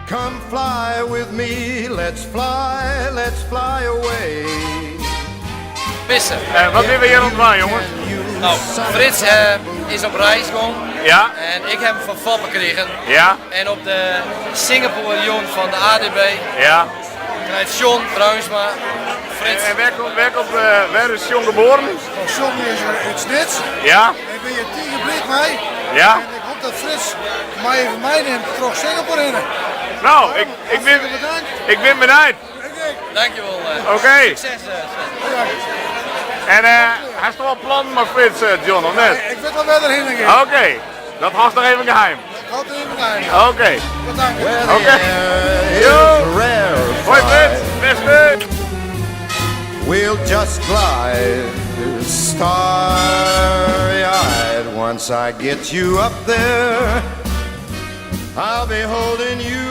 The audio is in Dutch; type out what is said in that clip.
Come fly with me, let's fly away. Pissen. Wat willen we hier ontvangen, jongens? Nou, Frits is op reis gewoon. Ja. En ik heb hem van Fab gekregen. Ja. En op de Singapore-Jon van de ADB Ja. krijgt John Bruinsma Frits. En waar is John geboren? John is uit Snits. Ja. Ik ben hier 10 geblikt mee. Ja. En ik hoop dat Frits mij even meeneemt terug Singapore in. Nou, ik ben bedankt. Dankjewel. Oké. Succes. En hij is toch wel plan met Frits, John, of net? Ik weet wel waar erheen gaan. Oké. Dat was nog even geheim. Ik houd er even geheim. Oké. Bedankt. Oké. Yo. Hoi Frits. Beste. We'll just glide starry-eyed. Once I get you up there, I'll be holding you